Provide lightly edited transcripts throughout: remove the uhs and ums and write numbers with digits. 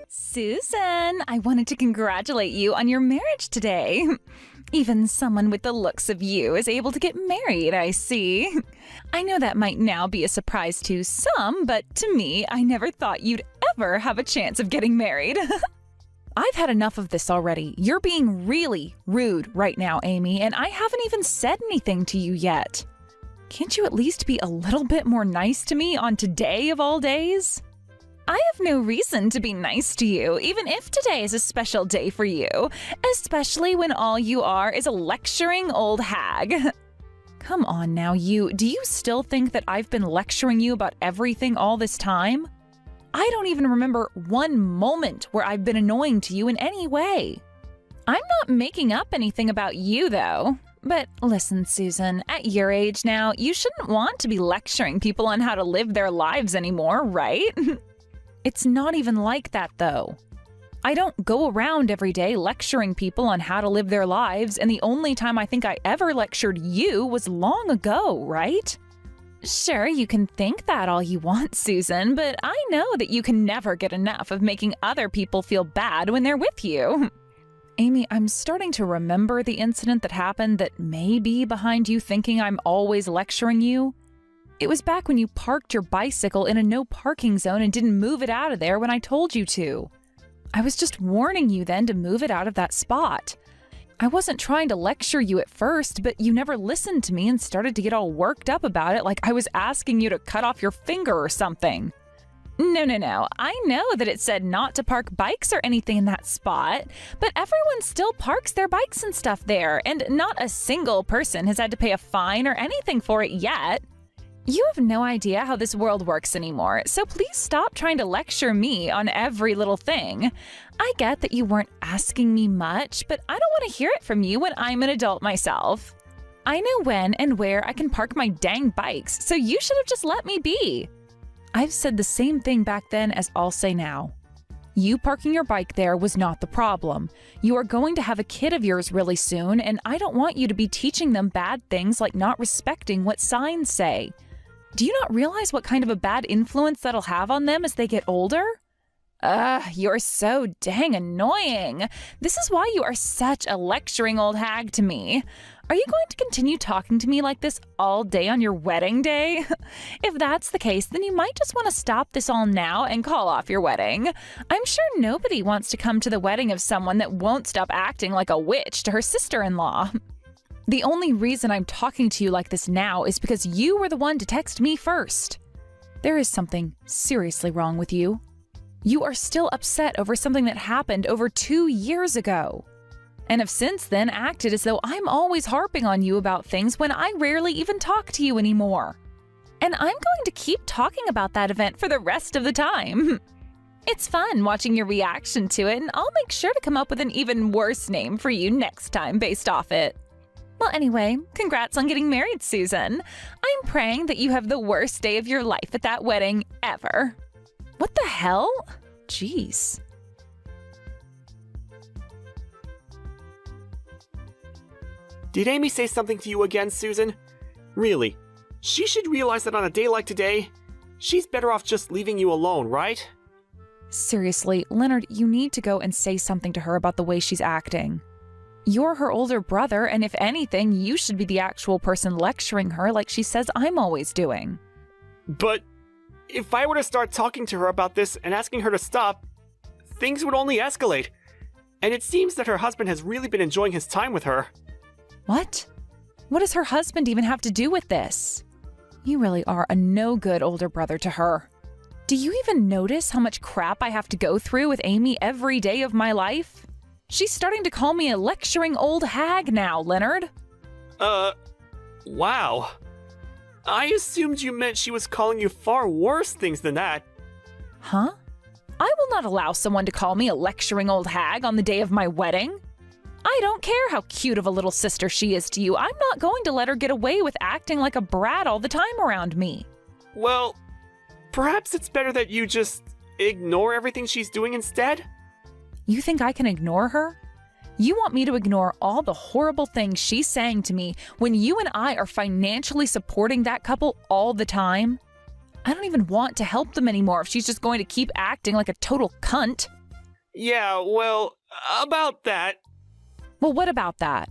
Susan, I wanted to congratulate you on your marriage today. Even someone with the looks of you is able to get married, I see. I know that might now be a surprise to some, but to me, I never thought you'd ever have a chance of getting married. I've had enough of this already. You're being really rude right now, Amy, and I haven't even said anything to you yet. Can't you at least be a little bit more nice to me on today of all days? I have no reason to be nice to you, even if today is a special day for you, especially when all you are is a lecturing old hag. Come on now, do you still think that I've been lecturing you about everything all this time? I don't even remember one moment where I've been annoying to you in any way. I'm not making up anything about you, though. But listen, Susan, at your age now, you shouldn't want to be lecturing people on how to live their lives anymore, right? It's not even like that, though. I don't go around every day lecturing people on how to live their lives, and the only time I think I ever lectured you was long ago, right? Sure, you can think that all you want, Susan, but I know that you can never get enough of making other people feel bad when they're with you. Amy, I'm starting to remember the incident that happened that may be behind you thinking I'm always lecturing you. It was back when you parked your bicycle in a no parking zone and didn't move it out of there when I told you to. I was just warning you then to move it out of that spot. I wasn't trying to lecture you at first, but you never listened to me and started to get all worked up about it like I was asking you to cut off your finger or something. No. I know that it said not to park bikes or anything in that spot, but everyone still parks their bikes and stuff there, and not a single person has had to pay a fine or anything for it yet. You have no idea how this world works anymore, so please stop trying to lecture me on every little thing. I get that you weren't asking me much, but I don't want to hear it from you when I'm an adult myself. I know when and where I can park my dang bikes, so you should have just let me be. I've said the same thing back then as I'll say now. You parking your bike there was not the problem. You are going to have a kid of yours really soon, and I don't want you to be teaching them bad things like not respecting what signs say. Do you not realize what kind of a bad influence that'll have on them as they get older? You're so dang annoying. This is why you are such a lecturing old hag to me. Are you going to continue talking to me like this all day on your wedding day? If that's the case, then you might just want to stop this all now and call off your wedding. I'm sure nobody wants to come to the wedding of someone that won't stop acting like a witch to her sister-in-law. The only reason I'm talking to you like this now is because you were the one to text me first. There is something seriously wrong with you. You are still upset over something that happened over 2 years ago, and have since then acted as though I'm always harping on you about things when I rarely even talk to you anymore. And I'm going to keep talking about that event for the rest of the time. It's fun watching your reaction to it, and I'll make sure to come up with an even worse name for you next time based off it. Well, anyway, congrats on getting married, Susan. I'm praying that you have the worst day of your life at that wedding ever. What the hell? Jeez. Did Amy say something to you again, Susan? Really? She should realize that on a day like today, she's better off just leaving you alone, right? Seriously, Leonard, you need to go and say something to her about the way she's acting. You're her older brother, and if anything, you should be the actual person lecturing her like she says I'm always doing. But if I were to start talking to her about this and asking her to stop, things would only escalate. And it seems that her husband has really been enjoying his time with her. What? What does her husband even have to do with this? You really are a no-good older brother to her. Do you even notice how much crap I have to go through with Amy every day of my life? She's starting to call me a lecturing old hag now, Leonard. Wow. I assumed you meant she was calling you far worse things than that. Huh? I will not allow someone to call me a lecturing old hag on the day of my wedding. I don't care how cute of a little sister she is to you. I'm not going to let her get away with acting like a brat all the time around me. Well, perhaps it's better that you just ignore everything she's doing instead? You think I can ignore her? You want me to ignore all the horrible things she's saying to me when you and I are financially supporting that couple all the time? I don't even want to help them anymore if she's just going to keep acting like a total cunt. Yeah, well, about that. Well, what about that?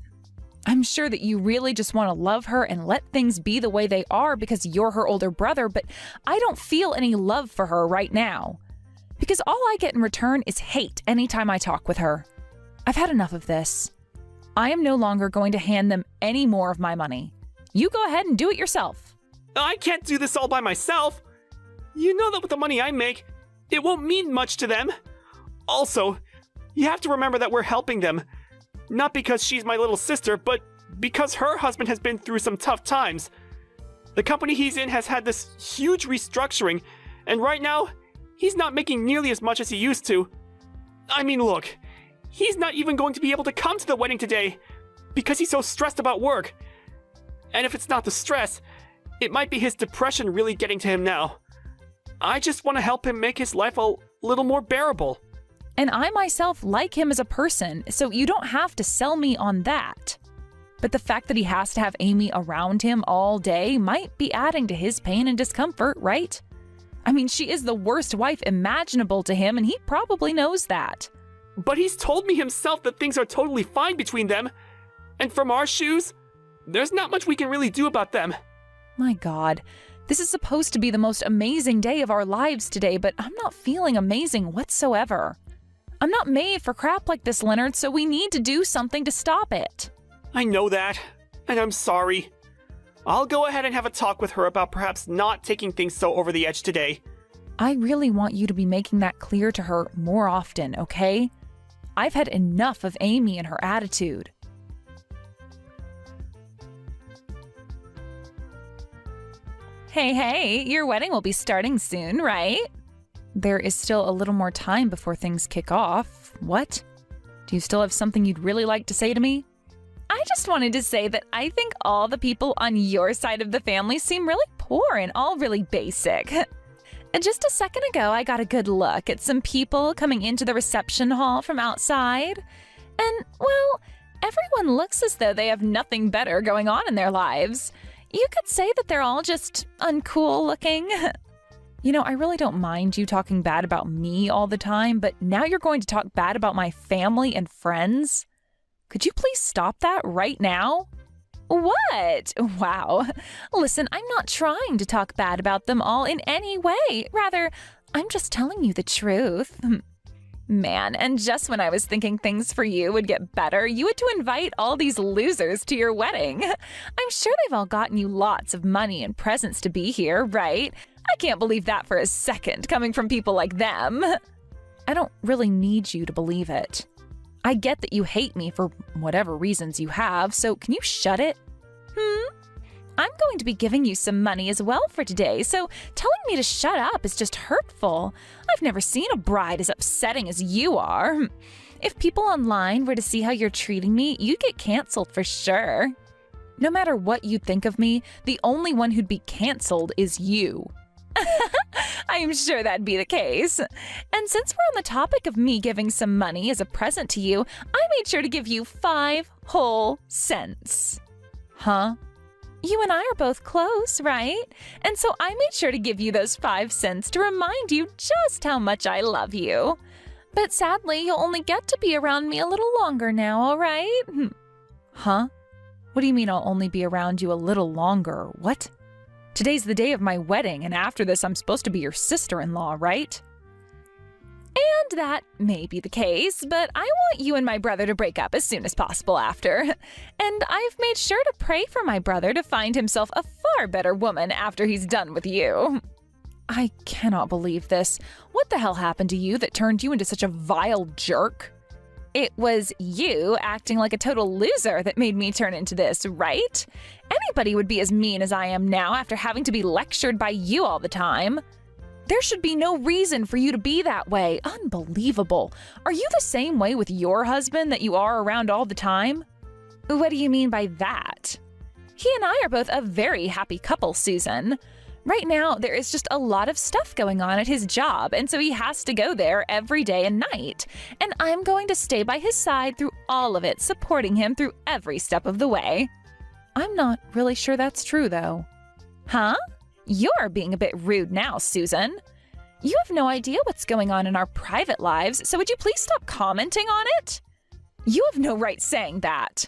I'm sure that you really just want to love her and let things be the way they are because you're her older brother, but I don't feel any love for her right now. Because all I get in return is hate anytime I talk with her. I've had enough of this. I am no longer going to hand them any more of my money. You go ahead and do it yourself. I can't do this all by myself. You know that with the money I make, it won't mean much to them. Also, you have to remember that we're helping them. Not because she's my little sister, but because her husband has been through some tough times. The company he's in has had this huge restructuring, and right now, he's not making nearly as much as he used to. I mean, look, he's not even going to be able to come to the wedding today because he's so stressed about work. And if it's not the stress, it might be his depression really getting to him now. I just want to help him make his life a little more bearable. And I myself like him as a person, so you don't have to sell me on that. But the fact that he has to have Amy around him all day might be adding to his pain and discomfort, right? I mean, she is the worst wife imaginable to him, and he probably knows that. But he's told me himself that things are totally fine between them. And from our shoes, there's not much we can really do about them. My God, this is supposed to be the most amazing day of our lives today, but I'm not feeling amazing whatsoever. I'm not made for crap like this, Leonard, so we need to do something to stop it. I know that, and I'm sorry. I'll go ahead and have a talk with her about perhaps not taking things so over the edge today. I really want you to be making that clear to her more often, okay? I've had enough of Amy and her attitude. Hey, your wedding will be starting soon, right? There is still a little more time before things kick off. What? Do you still have something you'd really like to say to me? I just wanted to say that I think all the people on your side of the family seem really poor and all really basic. And just a second ago, I got a good look at some people coming into the reception hall from outside. And, well, everyone looks as though they have nothing better going on in their lives. You could say that they're all just uncool looking. You know, I really don't mind you talking bad about me all the time, but now you're going to talk bad about my family and friends? Could you please stop that right now? What? Wow. Listen, I'm not trying to talk bad about them all in any way. Rather, I'm just telling you the truth. Man, and just when I was thinking things for you would get better, you had to invite all these losers to your wedding. I'm sure they've all gotten you lots of money and presents to be here, right? I can't believe that for a second, coming from people like them. I don't really need you to believe it. I get that you hate me for whatever reasons you have, so can you shut it? I'm going to be giving you some money as well for today, so telling me to shut up is just hurtful. I've never seen a bride as upsetting as you are. If people online were to see how you're treating me, you'd get canceled for sure. No matter what you think of me, the only one who'd be canceled is you. I'm sure that'd be the case. And since we're on the topic of me giving some money as a present to you, I made sure to give you 5 whole cents. Huh? You and I are both close, right? And so I made sure to give you those 5 cents to remind you just how much I love you. But sadly, you'll only get to be around me a little longer now, all right? Huh? What do you mean I'll only be around you a little longer? What? Today's the day of my wedding, and after this, I'm supposed to be your sister-in-law, right? And that may be the case, but I want you and my brother to break up as soon as possible after. And I've made sure to pray for my brother to find himself a far better woman after he's done with you. I cannot believe this. What the hell happened to you that turned you into such a vile jerk? It was you acting like a total loser that made me turn into this, right? Anybody would be as mean as I am now after having to be lectured by you all the time. There should be no reason for you to be that way. Unbelievable. Are you the same way with your husband that you are around all the time? What do you mean by that? He and I are both a very happy couple, Susan. Right now, there is just a lot of stuff going on at his job, and so he has to go there every day and night. And I'm going to stay by his side through all of it, supporting him through every step of the way. I'm not really sure that's true, though. Huh? You're being a bit rude now, Susan. You have no idea what's going on in our private lives, so would you please stop commenting on it? You have no right saying that.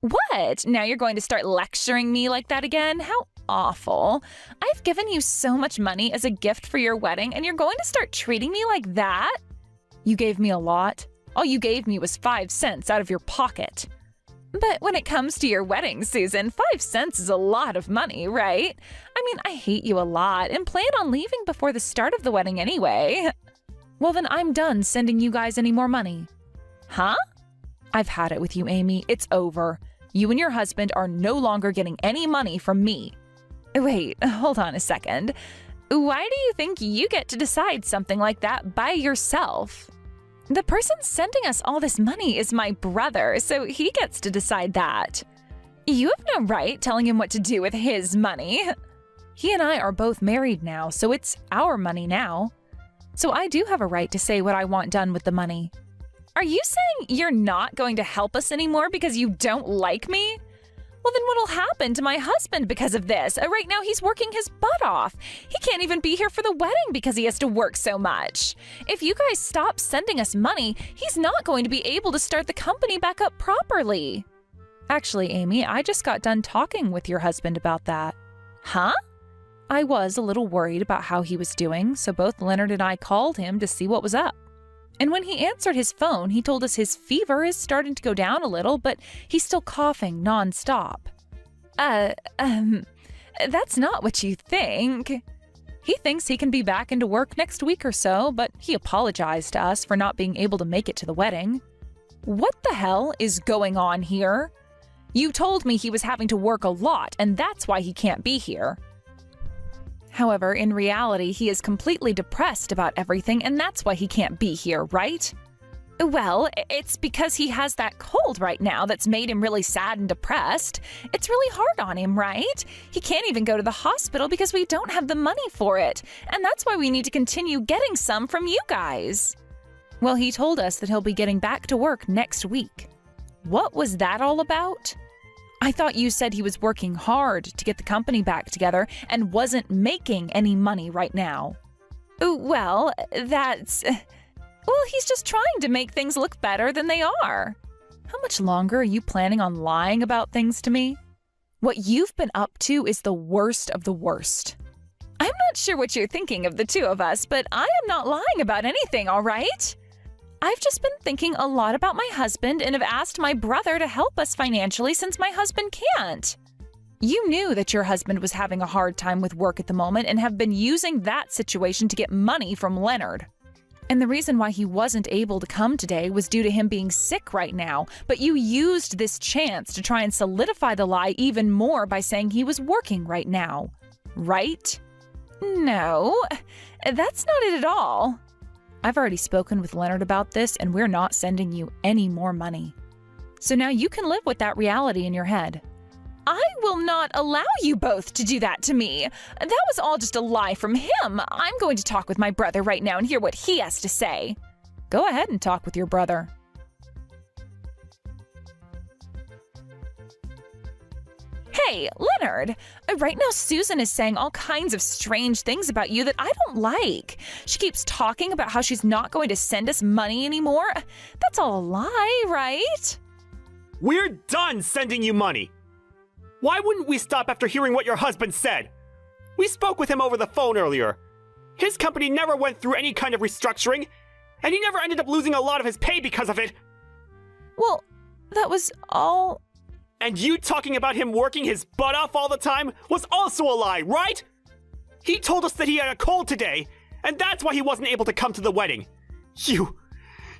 What? Now you're going to start lecturing me like that again? How awful. I've given you so much money as a gift for your wedding, and you're going to start treating me like that? You gave me a lot. All you gave me was 5 cents out of your pocket. But when it comes to your wedding, Susan, 5 cents is a lot of money, right? I mean, I hate you a lot and plan on leaving before the start of the wedding anyway. Well, then I'm done sending you guys any more money. Huh? I've had it with you, Amy. It's over. You and your husband are no longer getting any money from me. Wait, hold on a second. Why do you think you get to decide something like that by yourself? The person sending us all this money is my brother, so he gets to decide that. You have no right telling him what to do with his money. He and I are both married now, so it's our money now. So I do have a right to say what I want done with the money. Are you saying you're not going to help us anymore because you don't like me? Well, then what'll happen to my husband because of this? Right now he's working his butt off. He can't even be here for the wedding because he has to work so much. If you guys stop sending us money, he's not going to be able to start the company back up properly. Actually, Amy, I just got done talking with your husband about that. Huh? I was a little worried about how he was doing, so both Leonard and I called him to see what was up. And when he answered his phone, he told us his fever is starting to go down a little, but he's still coughing nonstop. That's not what you think. He thinks he can be back into work next week or so, but he apologized to us for not being able to make it to the wedding. What the hell is going on here? You told me he was having to work a lot, and that's why he can't be here. However, in reality, he is completely depressed about everything, and that's why he can't be here, right? Well, it's because he has that cold right now that's made him really sad and depressed. It's really hard on him, right? He can't even go to the hospital because we don't have the money for it, and that's why we need to continue getting some from you guys. Well, he told us that he'll be getting back to work next week. What was that all about? I thought you said he was working hard to get the company back together and wasn't making any money right now. Well, he's just trying to make things look better than they are. How much longer are you planning on lying about things to me? What you've been up to is the worst of the worst. I'm not sure what you're thinking of the two of us, but I am not lying about anything, all right? I've just been thinking a lot about my husband and have asked my brother to help us financially since my husband can't. You knew that your husband was having a hard time with work at the moment and have been using that situation to get money from Leonard. And the reason why he wasn't able to come today was due to him being sick right now, but you used this chance to try and solidify the lie even more by saying he was working right now. Right? No, that's not it at all. I've already spoken with Leonard about this, and we're not sending you any more money. So now you can live with that reality in your head. I will not allow you both to do that to me. That was all just a lie from him. I'm going to talk with my brother right now and hear what he has to say. Go ahead and talk with your brother. Hey, Leonard, right now Susan is saying all kinds of strange things about you that I don't like. She keeps talking about how she's not going to send us money anymore. That's all a lie, right? We're done sending you money. Why wouldn't we stop after hearing what your husband said? We spoke with him over the phone earlier. His company never went through any kind of restructuring, and he never ended up losing a lot of his pay because of it. Well, that was all... And you talking about him working his butt off all the time was also a lie, right? He told us that he had a cold today, and that's why he wasn't able to come to the wedding. You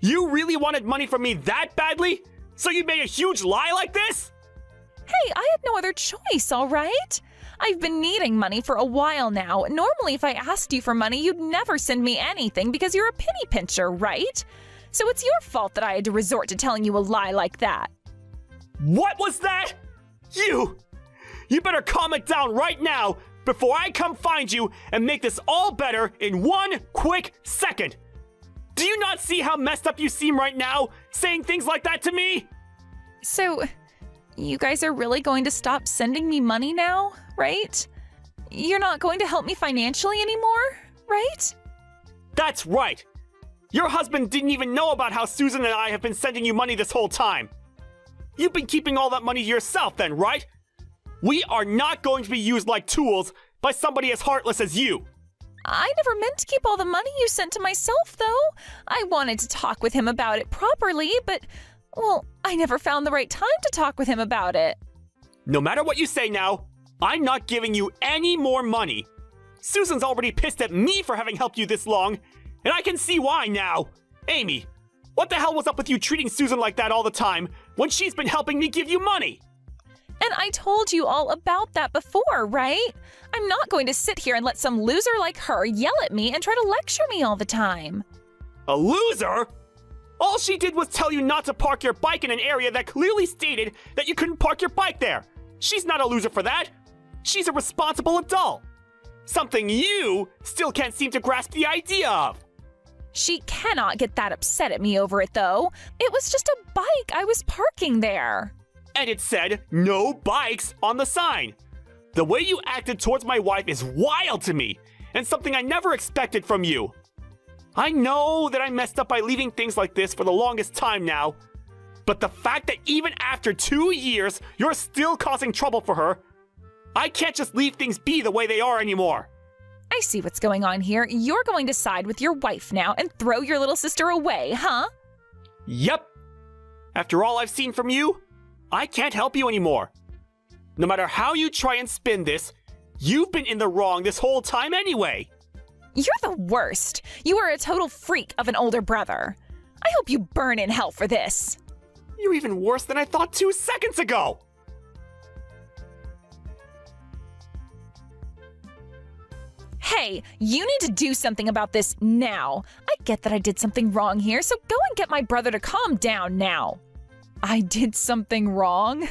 really wanted money from me that badly? So you made a huge lie like this? Hey, I had no other choice, all right? I've been needing money for a while now. Normally, if I asked you for money, you'd never send me anything because you're a penny pincher, right? So it's your fault that I had to resort to telling you a lie like that. What was that? You better calm it down right now before I come find you and make this all better in one quick second. Do you not see how messed up you seem right now, saying things like that to me? So, you guys are really going to stop sending me money now, right? You're not going to help me financially anymore, right? That's right! Your husband didn't even know about how Susan and I have been sending you money this whole time. You've been keeping all that money to yourself then, right? We are not going to be used like tools by somebody as heartless as you. I never meant to keep all the money you sent to myself, though. I wanted to talk with him about it properly, but, well, I never found the right time to talk with him about it. No matter what you say now, I'm not giving you any more money. Susan's already pissed at me for having helped you this long, and I can see why now. Amy, what the hell was up with you treating Susan like that all the time when she's been helping me give you money? And I told you all about that before, right? I'm not going to sit here and let some loser like her yell at me and try to lecture me all the time. A loser? All she did was tell you not to park your bike in an area that clearly stated that you couldn't park your bike there. She's not a loser for that. She's a responsible adult. Something you still can't seem to grasp the idea of. She cannot get that upset at me over it, though. It was just a bike I was parking there. And it said, no bikes on the sign. The way you acted towards my wife is wild to me, and something I never expected from you. I know that I messed up by leaving things like this for the longest time now, but the fact that even after 2 years, you're still causing trouble for her, I can't just leave things be the way they are anymore. I see what's going on here. You're going to side with your wife now and throw your little sister away, huh? Yep. After all I've seen from you, I can't help you anymore. No matter how you try and spin this, you've been in the wrong this whole time anyway. You're the worst. You are a total freak of an older brother. I hope you burn in hell for this. You're even worse than I thought 2 seconds ago. Hey, you need to do something about this now. I get that I did something wrong here, so go and get my brother to calm down now. I did something wrong?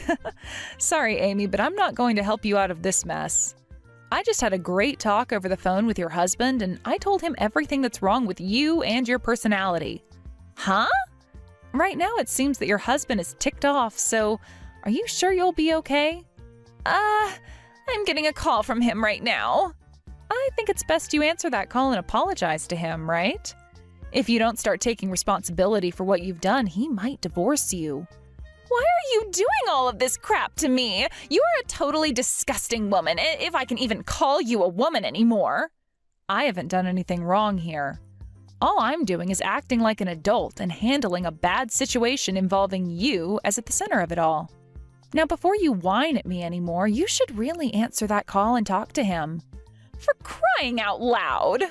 Sorry, Amy, but I'm not going to help you out of this mess. I just had a great talk over the phone with your husband, and I told him everything that's wrong with you and your personality. Huh? Right now it seems that your husband is ticked off, so are you sure you'll be okay? I'm getting a call from him right now. I think it's best you answer that call and apologize to him, right? If you don't start taking responsibility for what you've done, he might divorce you. Why are you doing all of this crap to me? You are a totally disgusting woman, if I can even call you a woman anymore. I haven't done anything wrong here. All I'm doing is acting like an adult and handling a bad situation involving you as at the center of it all. Now, before you whine at me anymore, you should really answer that call and talk to him. For crying out loud!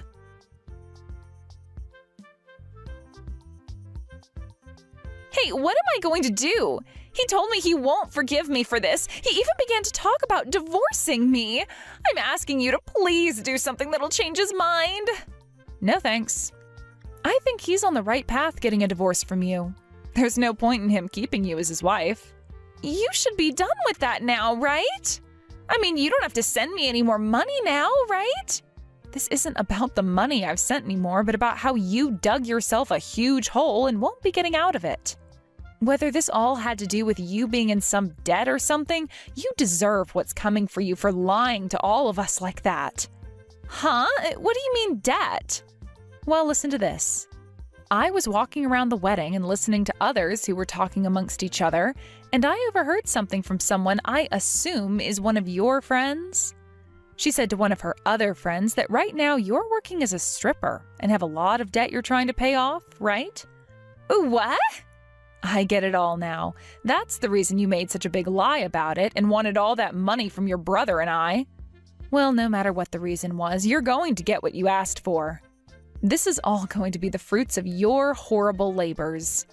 Hey, what am I going to do? He told me he won't forgive me for this. He even began to talk about divorcing me. I'm asking you to please do something that'll change his mind. No thanks. I think he's on the right path getting a divorce from you. There's no point in him keeping you as his wife. You should be done with that now, right? I mean, you don't have to send me any more money now, right? This isn't about the money I've sent anymore, but about how you dug yourself a huge hole and won't be getting out of it. Whether this all had to do with you being in some debt or something, you deserve what's coming for you for lying to all of us like that. Huh? What do you mean debt? Well, listen to this. I was walking around the wedding and listening to others who were talking amongst each other, and I overheard something from someone I assume is one of your friends. She said to one of her other friends that right now you're working as a stripper and have a lot of debt you're trying to pay off, right? What? I get it all now. That's the reason you made such a big lie about it and wanted all that money from your brother and I. Well, no matter what the reason was, you're going to get what you asked for. This is all going to be the fruits of your horrible labors.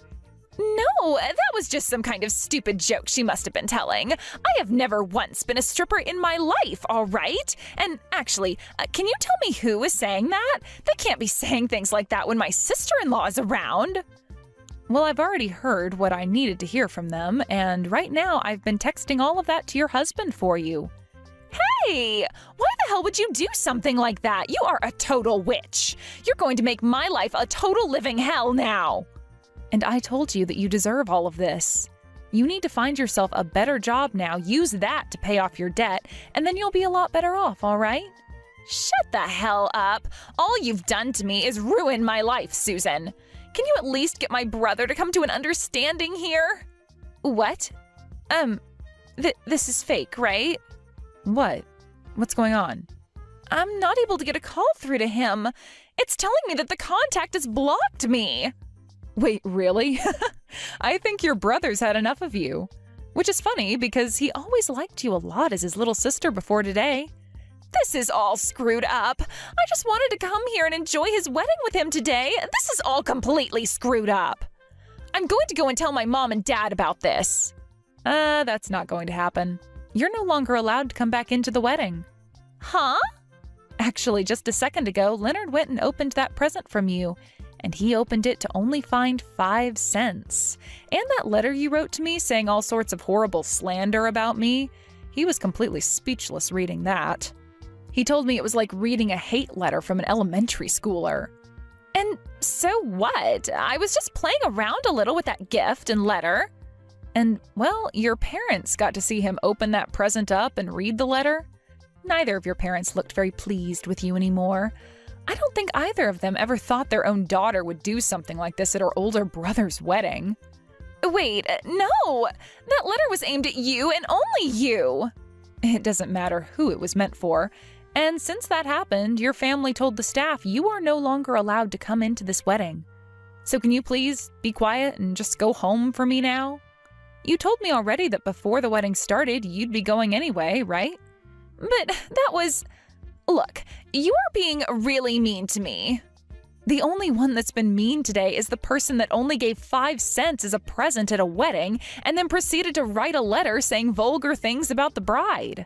No, that was just some kind of stupid joke she must have been telling. I have never once been a stripper in my life, all right? And actually, can you tell me who is saying that? They can't be saying things like that when my sister-in-law is around. Well, I've already heard what I needed to hear from them, and right now I've been texting all of that to your husband for you. Hey, why the hell would you do something like that? You are a total witch. You're going to make my life a total living hell now. And I told you that you deserve all of this. You need to find yourself a better job now, use that to pay off your debt, and then you'll be a lot better off, all right? Shut the hell up. All you've done to me is ruin my life, Susan. Can you at least get my brother to come to an understanding here? What? This is fake, right? What? What's going on? I'm not able to get a call through to him. It's telling me that the contact has blocked me. Wait, really? I think your brother's had enough of you. Which is funny because he always liked you a lot as his little sister before today. This is all screwed up. I just wanted to come here and enjoy his wedding with him today. This is all completely screwed up. I'm going to go and tell my mom and dad about this. That's not going to happen. You're no longer allowed to come back into the wedding. Huh? Actually, just a second ago, Leonard went and opened that present from you, and he opened it to only find 5 cents. And that letter you wrote to me saying all sorts of horrible slander about me, he was completely speechless reading that. He told me it was like reading a hate letter from an elementary schooler. And so what? I was just playing around a little with that gift and letter. And, well, your parents got to see him open that present up and read the letter. Neither of your parents looked very pleased with you anymore. I don't think either of them ever thought their own daughter would do something like this at her older brother's wedding. Wait, no! That letter was aimed at you and only you! It doesn't matter who it was meant for. And since that happened, your family told the staff you are no longer allowed to come into this wedding. So can you please be quiet and just go home for me now? You told me already that before the wedding started, you'd be going anyway, right? But that was... Look, you are being really mean to me. The only one that's been mean today is the person that only gave 5 cents as a present at a wedding and then proceeded to write a letter saying vulgar things about the bride.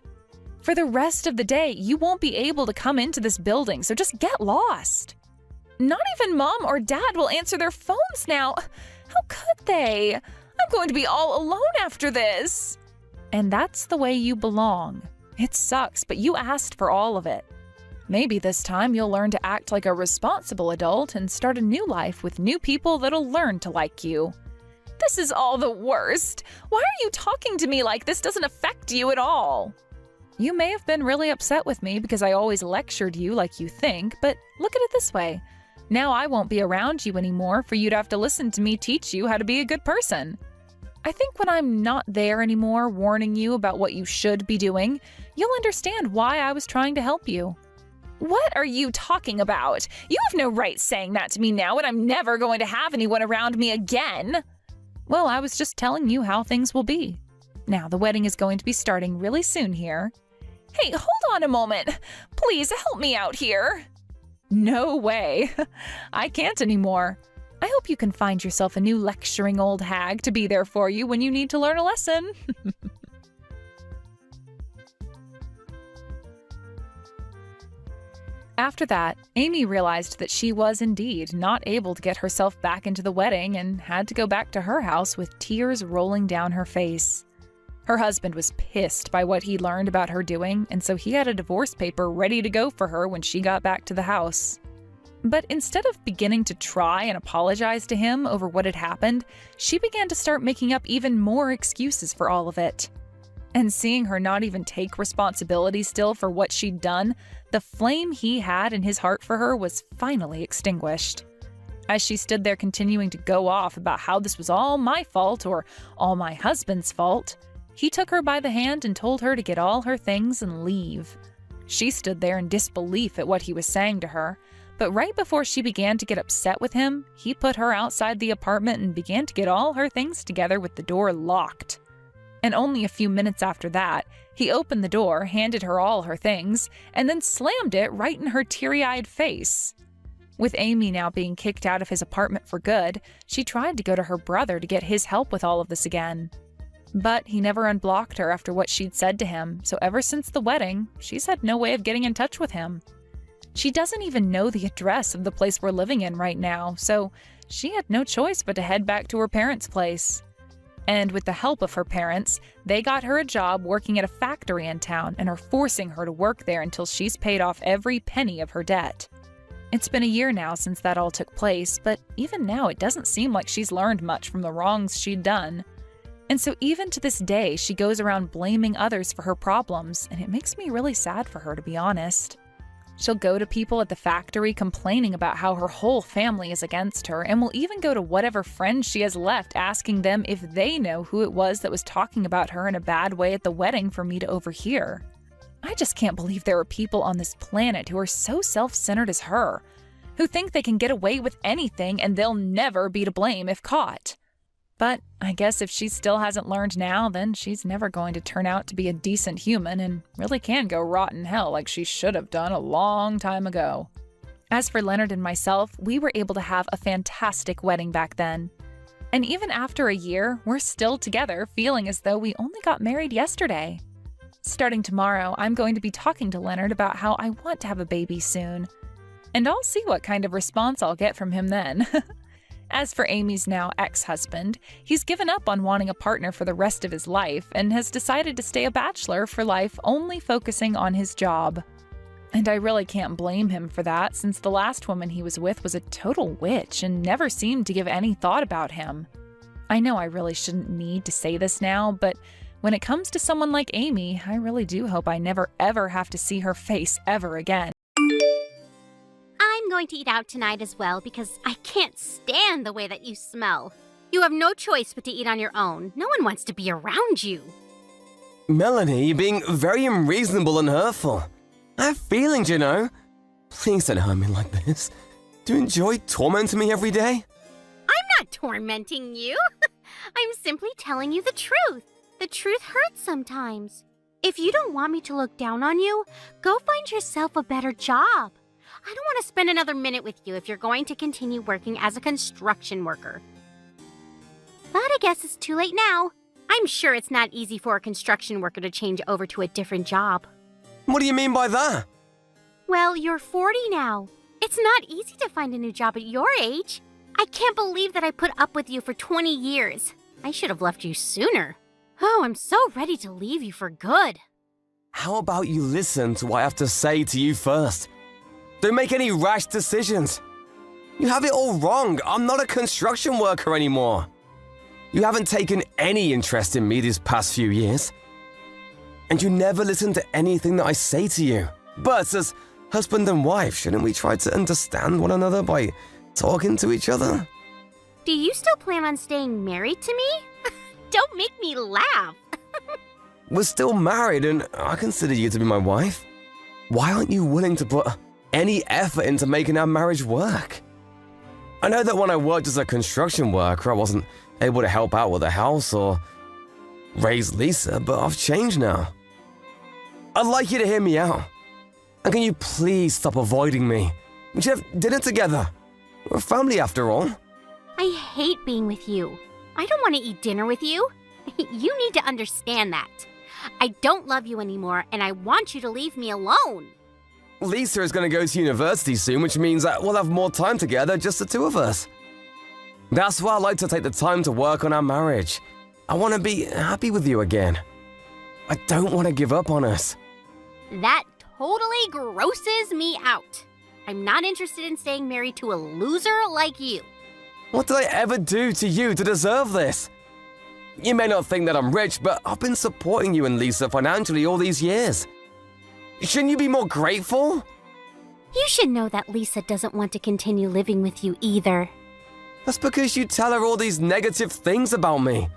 For the rest of the day, you won't be able to come into this building, so just get lost. Not even Mom or Dad will answer their phones now. How could they? I'm going to be all alone after this. And that's the way you belong. It sucks, but you asked for all of it. Maybe this time you'll learn to act like a responsible adult and start a new life with new people that'll learn to like you. This is all the worst. Why are you talking to me like this doesn't affect you at all? You may have been really upset with me because I always lectured you like you think, but look at it this way. Now I won't be around you anymore for you to have to listen to me teach you how to be a good person. I think when I'm not there anymore warning you about what you should be doing, you'll understand why I was trying to help you. What are you talking about? You have no right saying that to me now, and I'm never going to have anyone around me again. Well, I was just telling you how things will be. Now, the wedding is going to be starting really soon here. Hey, hold on a moment. Please help me out here. No way. I can't anymore. I hope you can find yourself a new lecturing old hag to be there for you when you need to learn a lesson. After that, Amy realized that she was indeed not able to get herself back into the wedding and had to go back to her house with tears rolling down her face. Her husband was pissed by what he learned about her doing, and so he had a divorce paper ready to go for her when she got back to the house. But instead of beginning to try and apologize to him over what had happened, she began to start making up even more excuses for all of it. And seeing her not even take responsibility still for what she'd done, the flame he had in his heart for her was finally extinguished. As she stood there continuing to go off about how this was all my fault or all my husband's fault, he took her by the hand and told her to get all her things and leave. She stood there in disbelief at what he was saying to her, but right before she began to get upset with him, he put her outside the apartment and began to get all her things together with the door locked. And only a few minutes after that, he opened the door, handed her all her things, and then slammed it right in her teary-eyed face. With Amy now being kicked out of his apartment for good, she tried to go to her brother to get his help with all of this again. But he never unblocked her after what she'd said to him, so ever since the wedding, she's had no way of getting in touch with him. She doesn't even know the address of the place we're living in right now, so she had no choice but to head back to her parents' place. And with the help of her parents, they got her a job working at a factory in town and are forcing her to work there until she's paid off every penny of her debt. It's been a year now since that all took place, but even now it doesn't seem like she's learned much from the wrongs she'd done. And so even to this day, she goes around blaming others for her problems, and it makes me really sad for her, to be honest. She'll go to people at the factory complaining about how her whole family is against her, and will even go to whatever friends she has left asking them if they know who it was that was talking about her in a bad way at the wedding for me to overhear. I just can't believe there are people on this planet who are so self-centered as her, who think they can get away with anything and they'll never be to blame if caught. But I guess if she still hasn't learned now, then she's never going to turn out to be a decent human and really can go rot in hell like she should have done a long time ago. As for Leonard and myself, we were able to have a fantastic wedding back then. And even after a year, we're still together, feeling as though we only got married yesterday. Starting tomorrow, I'm going to be talking to Leonard about how I want to have a baby soon. And I'll see what kind of response I'll get from him then. As for Amy's now ex-husband, he's given up on wanting a partner for the rest of his life and has decided to stay a bachelor for life, only focusing on his job. And I really can't blame him for that, since the last woman he was with was a total witch and never seemed to give any thought about him. I know I really shouldn't need to say this now, but when it comes to someone like Amy, I really do hope I never ever have to see her face ever again. I'm going to eat out tonight as well because I can't stand the way that you smell. You have no choice but to eat on your own. No one wants to be around you. Melanie, you're being very unreasonable and hurtful. I have feelings, you know. Please don't hurt me like this. Do you enjoy tormenting me every day? I'm not tormenting you. I'm simply telling you the truth. The truth hurts sometimes. If you don't want me to look down on you, go find yourself a better job. I don't want to spend another minute with you if you're going to continue working as a construction worker. But I guess it's too late now. I'm sure it's not easy for a construction worker to change over to a different job. What do you mean by that? Well, you're 40 now. It's not easy to find a new job at your age. I can't believe that I put up with you for 20 years. I should have left you sooner. Oh, I'm so ready to leave you for good. How about you listen to what I have to say to you first? Don't make any rash decisions. You have it all wrong. I'm not a construction worker anymore. You haven't taken any interest in me these past few years. And you never listen to anything that I say to you. But as husband and wife, shouldn't we try to understand one another by talking to each other? Do you still plan on staying married to me? Don't make me laugh. We're still married and I consider you to be my wife. Why aren't you willing to put any effort into making our marriage work? I know that when I worked as a construction worker, I wasn't able to help out with the house or raise Lisa, but I've changed now. I'd like you to hear me out. And can you please stop avoiding me? We should have dinner together. We're a family after all. I hate being with you. I don't want to eat dinner with you. You need to understand that. I don't love you anymore, and I want you to leave me alone. Lisa is going to go to university soon, which means that we'll have more time together, just the two of us. That's why I like to take the time to work on our marriage. I want to be happy with you again. I don't want to give up on us. That totally grosses me out. I'm not interested in staying married to a loser like you. What did I ever do to you to deserve this? You may not think that I'm rich, but I've been supporting you and Lisa financially all these years. Shouldn't you be more grateful? You should know that Lisa doesn't want to continue living with you either. That's because you tell her all these negative things about me.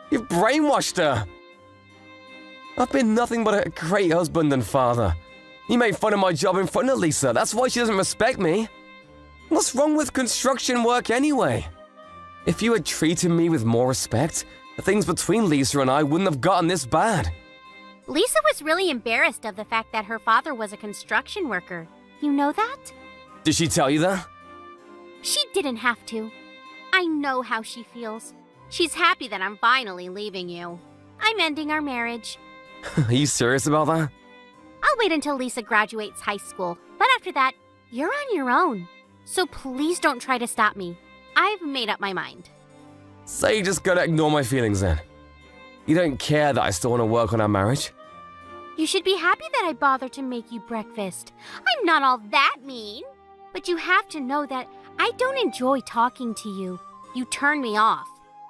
You've brainwashed her. I've been nothing but a great husband and father. You made fun of my job in front of Lisa. That's why she doesn't respect me. What's wrong with construction work anyway? If you had treated me with more respect, the things between Lisa and I wouldn't have gotten this bad. Lisa was really embarrassed of the fact that her father was a construction worker. You know that? Did she tell you that? She didn't have to. I know how she feels. She's happy that I'm finally leaving you. I'm ending our marriage. Are you serious about that? I'll wait until Lisa graduates high school, but after that, you're on your own. So please don't try to stop me. I've made up my mind. So you're just gonna ignore my feelings then? You don't care that I still want to work on our marriage? You should be happy that I bothered to make you breakfast. I'm not all that mean. But you have to know that I don't enjoy talking to you. You turn me off.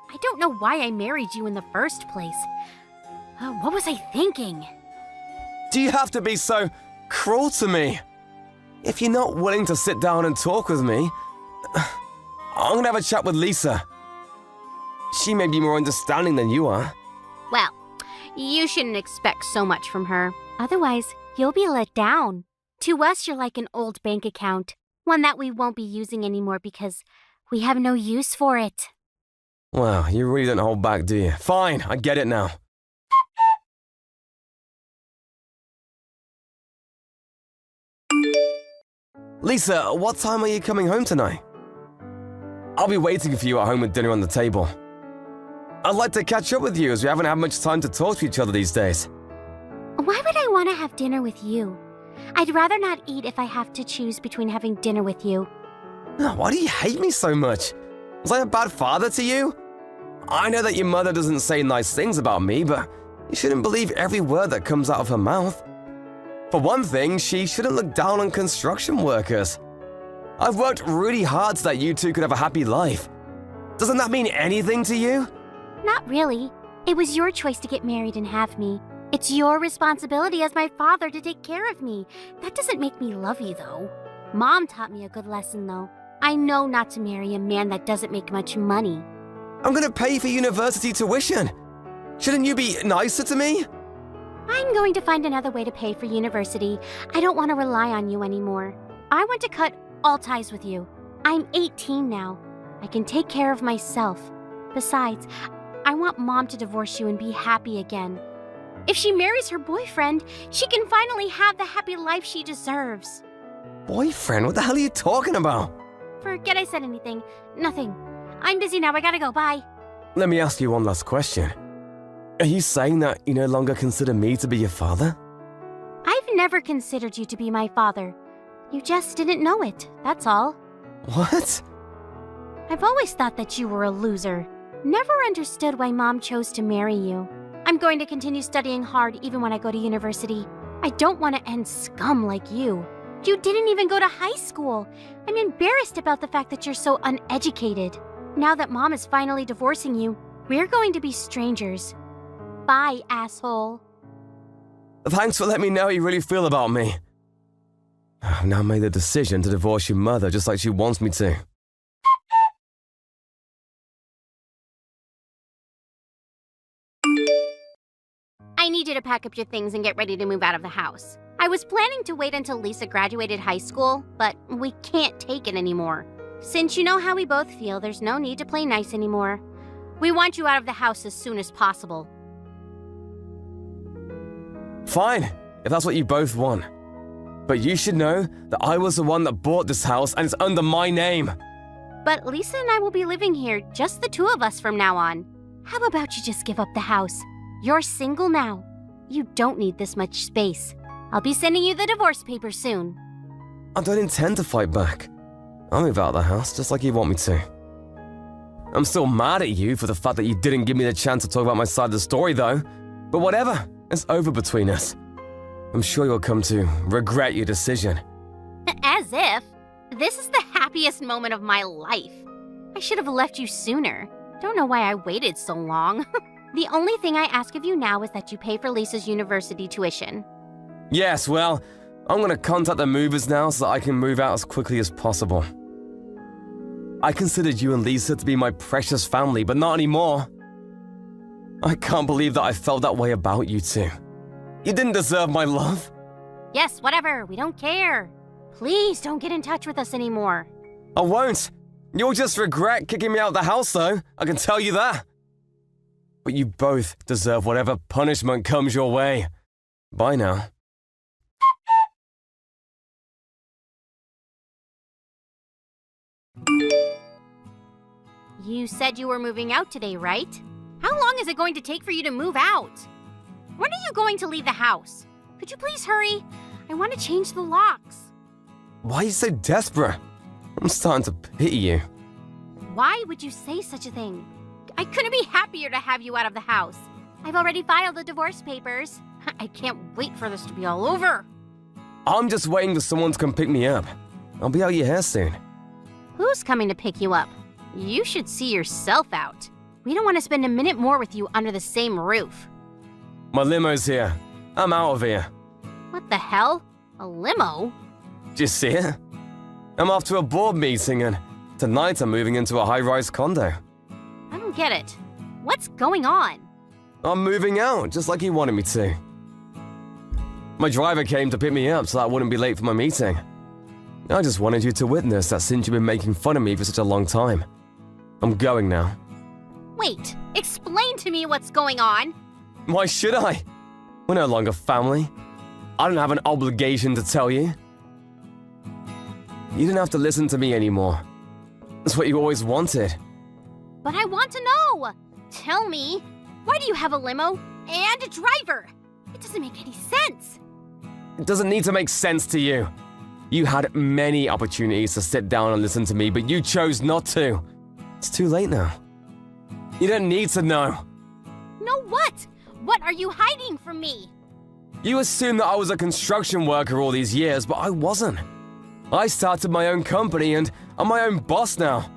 I don't know why I married you in the first place. What was I thinking? Do you have to be so cruel to me? If you're not willing to sit down and talk with me, I'm gonna have a chat with Lisa. She may be more understanding than you are. Well, you shouldn't expect so much from her. Otherwise, you'll be let down. To us, you're like an old bank account, one that we won't be using anymore because we have no use for it. Wow, you really don't hold back, do you? Fine, I get it now. Lisa, what time are you coming home tonight? I'll be waiting for you at home with dinner on the table. I'd like to catch up with you as we haven't had much time to talk to each other these days. Why would I want to have dinner with you? I'd rather not eat if I have to choose between having dinner with you. Why do you hate me so much? Was I a bad father to you? I know that your mother doesn't say nice things about me, but you shouldn't believe every word that comes out of her mouth. For one thing, she shouldn't look down on construction workers. I've worked really hard so that you two could have a happy life. Doesn't that mean anything to you? Not really. It was your choice to get married and have me. It's your responsibility as my father to take care of me. That doesn't make me love you, though. Mom taught me a good lesson, though. I know not to marry a man that doesn't make much money. I'm gonna pay for university tuition. Shouldn't you be nicer to me? I'm going to find another way to pay for university. I don't want to rely on you anymore. I want to cut all ties with you. I'm 18 now. I can take care of myself. Besides, I want Mom to divorce you and be happy again. If she marries her boyfriend, she can finally have the happy life she deserves. Boyfriend? What the hell are you talking about? Forget I said anything. Nothing. I'm busy now. I gotta go. Bye. Let me ask you one last question. Are you saying that you no longer consider me to be your father? I've never considered you to be my father. You just didn't know it, that's all. What? I've always thought that you were a loser. Never understood why Mom chose to marry you. I'm going to continue studying hard even when I go to university. I don't want to end scum like you. You didn't even go to high school. I'm embarrassed about the fact that you're so uneducated. Now that Mom is finally divorcing you, we're going to be strangers. Bye, asshole. Thanks for letting me know how you really feel about me. I've now made the decision to divorce your mother just like she wants me to. I need you to pack up your things and get ready to move out of the house. I was planning to wait until Lisa graduated high school, but we can't take it anymore. Since you know how we both feel, there's no need to play nice anymore. We want you out of the house as soon as possible. Fine, if that's what you both want. But you should know that I was the one that bought this house and it's under my name. But Lisa and I will be living here, just the two of us from now on. How about you just give up the house? You're single now. You don't need this much space. I'll be sending you the divorce papers soon. I don't intend to fight back. I'll move out of the house just like you want me to. I'm still mad at you for the fact that you didn't give me the chance to talk about my side of the story though. But whatever, it's over between us. I'm sure you'll come to regret your decision. As if. This is the happiest moment of my life. I should have left you sooner. Don't know why I waited so long. The only thing I ask of you now is that you pay for Lisa's university tuition. Yes, well, I'm gonna contact the movers now so that I can move out as quickly as possible. I considered you and Lisa to be my precious family, but not anymore. I can't believe that I felt that way about you two. You didn't deserve my love. Yes, whatever. We don't care. Please don't get in touch with us anymore. I won't. You'll just regret kicking me out of the house, though. I can tell you that. But you both deserve whatever punishment comes your way. Bye now. You said you were moving out today, right? How long is it going to take for you to move out? When are you going to leave the house? Could you please hurry? I want to change the locks. Why are you so desperate? I'm starting to pity you. Why would you say such a thing? I couldn't be happier to have you out of the house. I've already filed the divorce papers. I can't wait for this to be all over. I'm just waiting for someone to come pick me up. I'll be out your hair soon. Who's coming to pick you up? You should see yourself out. We don't want to spend a minute more with you under the same roof. My limo's here. I'm out of here. What the hell? A limo? Do you see it? I'm off to a board meeting and tonight I'm moving into a high-rise condo. I don't get it. What's going on? I'm moving out, just like he wanted me to. My driver came to pick me up so that I wouldn't be late for my meeting. I just wanted you to witness that since you've been making fun of me for such a long time. I'm going now. Wait, explain to me what's going on. Why should I? We're no longer family. I don't have an obligation to tell you. You didn't have to listen to me anymore. That's what you always wanted. But I want to know. Tell me, why do you have a limo and a driver? It doesn't make any sense. It doesn't need to make sense to you. You had many opportunities to sit down and listen to me, but you chose not to. It's too late now. You don't need to know. No what? What are you hiding from me? You assumed that I was a construction worker all these years, but I wasn't. I started my own company and I'm my own boss now.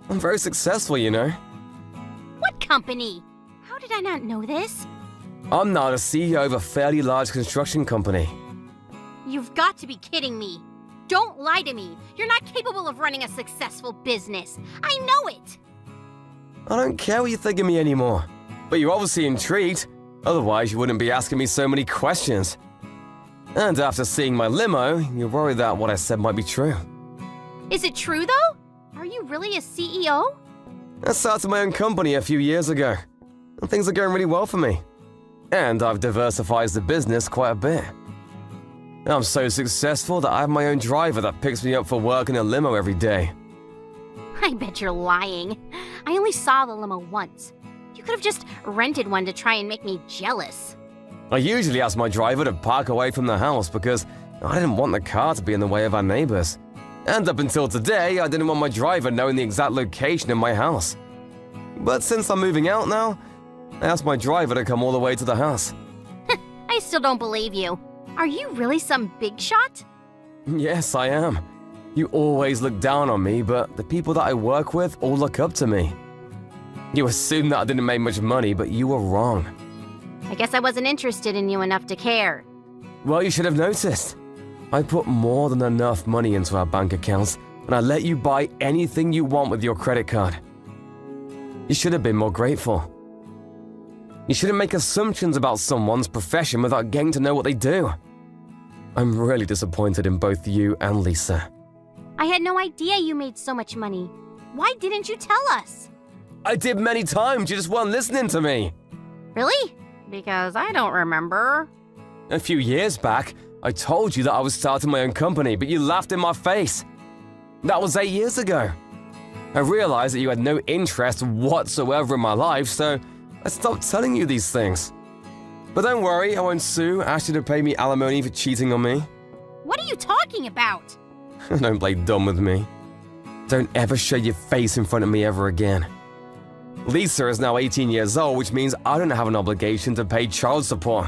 I'm very successful, you know. What company? How did I not know this? I'm now the CEO of a fairly large construction company. You've got to be kidding me. Don't lie to me. You're not capable of running a successful business. I know it. I don't care what you think of me anymore, but you're obviously intrigued. Otherwise, you wouldn't be asking me so many questions. And after seeing my limo, you're worried that what I said might be true. Is it true, though? Are you really a CEO? I started my own company a few years ago, and things are going really well for me. And I've diversified the business quite a bit. I'm so successful that I have my own driver that picks me up for work in a limo every day. I bet you're lying. I only saw the limo once. You could have just rented one to try and make me jealous. I usually ask my driver to park away from the house because I didn't want the car to be in the way of our neighbors. And up until today, I didn't want my driver knowing the exact location of my house. But since I'm moving out now, I asked my driver to come all the way to the house. I still don't believe you. Are you really some big shot? Yes, I am. You always look down on me, but the people that I work with all look up to me. You assumed that I didn't make much money, but you were wrong. I guess I wasn't interested in you enough to care. Well, you should have noticed. I put more than enough money into our bank accounts, and I let you buy anything you want with your credit card. You should have been more grateful. You shouldn't make assumptions about someone's profession without getting to know what they do. I'm really disappointed in both you and Lisa. I had no idea you made so much money. Why didn't you tell us? I did many times, you just weren't listening to me. Really? Because I don't remember. A few years back, I told you that I was starting my own company, but you laughed in my face. That was 8 years ago. I realized that you had no interest whatsoever in my life, so I stopped telling you these things. But don't worry, I won't sue, ask you to pay me alimony for cheating on me. What are you talking about? Don't play dumb with me. Don't ever show your face in front of me ever again. Lisa is now 18 years old, which means I don't have an obligation to pay child support.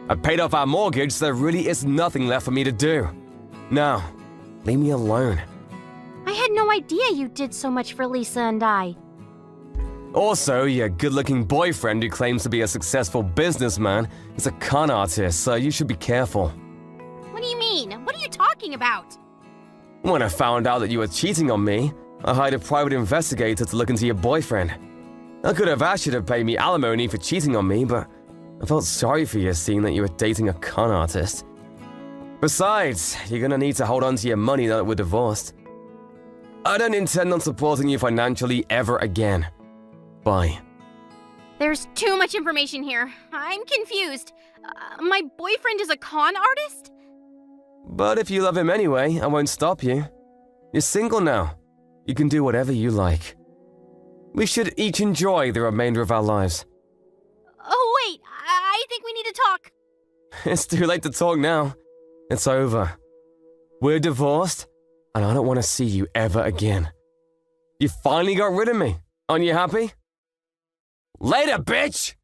I paid off our mortgage, so there really is nothing left for me to do. Now, leave me alone. I had no idea you did so much for Lisa and I. Also, your good-looking boyfriend who claims to be a successful businessman is a con artist, so you should be careful. What do you mean? What are you talking about? When I found out that you were cheating on me, I hired a private investigator to look into your boyfriend. I could have asked you to pay me alimony for cheating on me, but I felt sorry for you seeing that you were dating a con artist. Besides, you're gonna need to hold on to your money now that we're divorced. I don't intend on supporting you financially ever again. Bye. There's too much information here. I'm confused. My boyfriend is a con artist? But if you love him anyway, I won't stop you. You're single now. You can do whatever you like. We should each enjoy the remainder of our lives. Oh, wait. I think we need to talk. It's too late to talk now. It's over. We're divorced, and I don't want to see you ever again. You finally got rid of me. Aren't you happy? Later, bitch!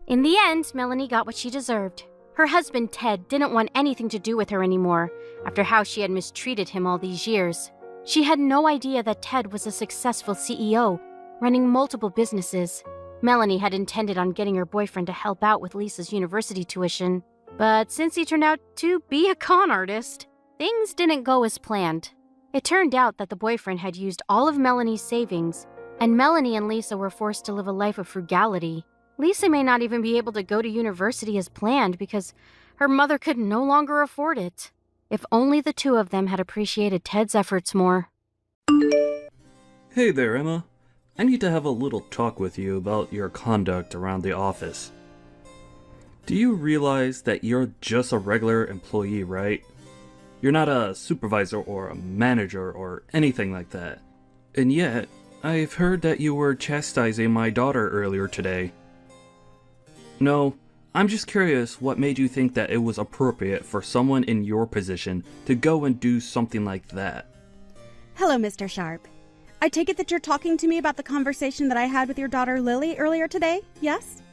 In the end, Melanie got what she deserved. Her husband, Ted, didn't want anything to do with her anymore after how she had mistreated him all these years. She had no idea that Ted was a successful CEO, running multiple businesses. Melanie had intended on getting her boyfriend to help out with Lisa's university tuition, but since he turned out to be a con artist, things didn't go as planned. It turned out that the boyfriend had used all of Melanie's savings, and Melanie and Lisa were forced to live a life of frugality. Lisa may not even be able to go to university as planned because her mother could no longer afford it. If only the two of them had appreciated Ted's efforts more. Hey there, Emma. I need to have a little talk with you about your conduct around the office. Do you realize that you're just a regular employee, right? You're not a supervisor or a manager or anything like that. And yet, I've heard that you were chastising my daughter earlier today. No, I'm just curious what made you think that it was appropriate for someone in your position to go and do something like that. Hello, Mr. Sharp. I take it that you're talking to me about the conversation that I had with your daughter Lily earlier today, yes?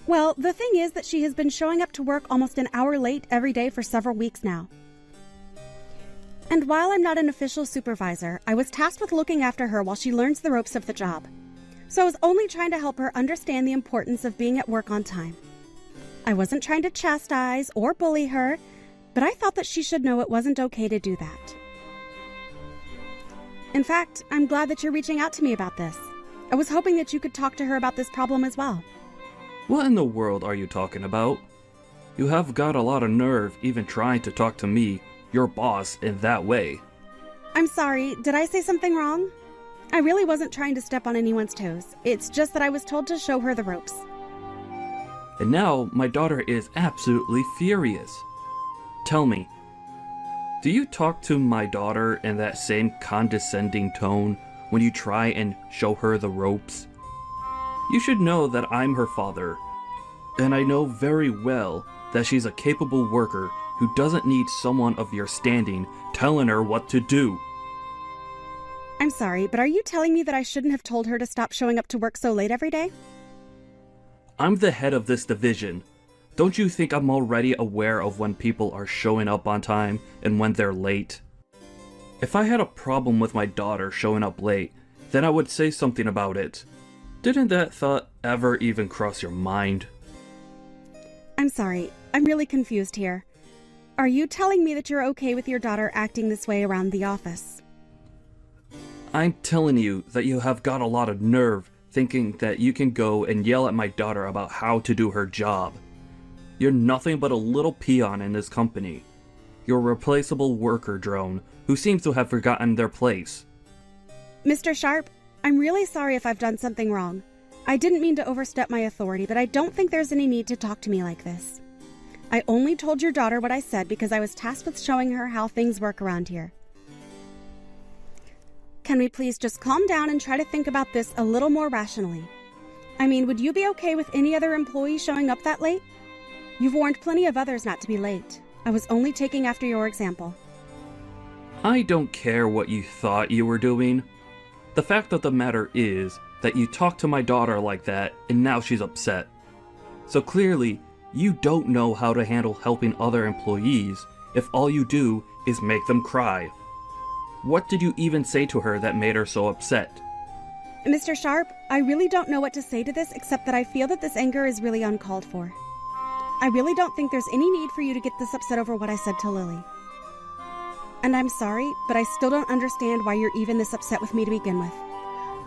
Well, the thing is that she has been showing up to work almost an hour late every day for several weeks now. And while I'm not an official supervisor, I was tasked with looking after her while she learns the ropes of the job. So I was only trying to help her understand the importance of being at work on time. I wasn't trying to chastise or bully her, but I thought that she should know it wasn't okay to do that. In fact, I'm glad that you're reaching out to me about this. I was hoping that you could talk to her about this problem as well. What in the world are you talking about? You have got a lot of nerve even trying to talk to me, your boss, in that way. I'm sorry, did I say something wrong? I really wasn't trying to step on anyone's toes. It's just that I was told to show her the ropes. And now my daughter is absolutely furious. Tell me, do you talk to my daughter in that same condescending tone when you try and show her the ropes? You should know that I'm her father, and I know very well that she's a capable worker who doesn't need someone of your standing telling her what to do. I'm sorry, but are you telling me that I shouldn't have told her to stop showing up to work so late every day? I'm the head of this division. Don't you think I'm already aware of when people are showing up on time and when they're late? If I had a problem with my daughter showing up late, then I would say something about it. Didn't that thought ever even cross your mind? I'm sorry, I'm really confused here. Are you telling me that you're okay with your daughter acting this way around the office? I'm telling you that you have got a lot of nerve thinking that you can go and yell at my daughter about how to do her job. You're nothing but a little peon in this company. You're a replaceable worker drone who seems to have forgotten their place. Mr. Sharp, I'm really sorry if I've done something wrong. I didn't mean to overstep my authority, but I don't think there's any need to talk to me like this. I only told your daughter what I said because I was tasked with showing her how things work around here. Can we please just calm down and try to think about this a little more rationally? I mean, would you be okay with any other employee showing up that late? You've warned plenty of others not to be late. I was only taking after your example. I don't care what you thought you were doing. The fact of the matter is that you talked to my daughter like that and now she's upset. So clearly, you don't know how to handle helping other employees if all you do is make them cry. What did you even say to her that made her so upset? Mr. Sharp, I really don't know what to say to this except that I feel that this anger is really uncalled for. I really don't think there's any need for you to get this upset over what I said to Lily. And I'm sorry, but I still don't understand why you're even this upset with me to begin with.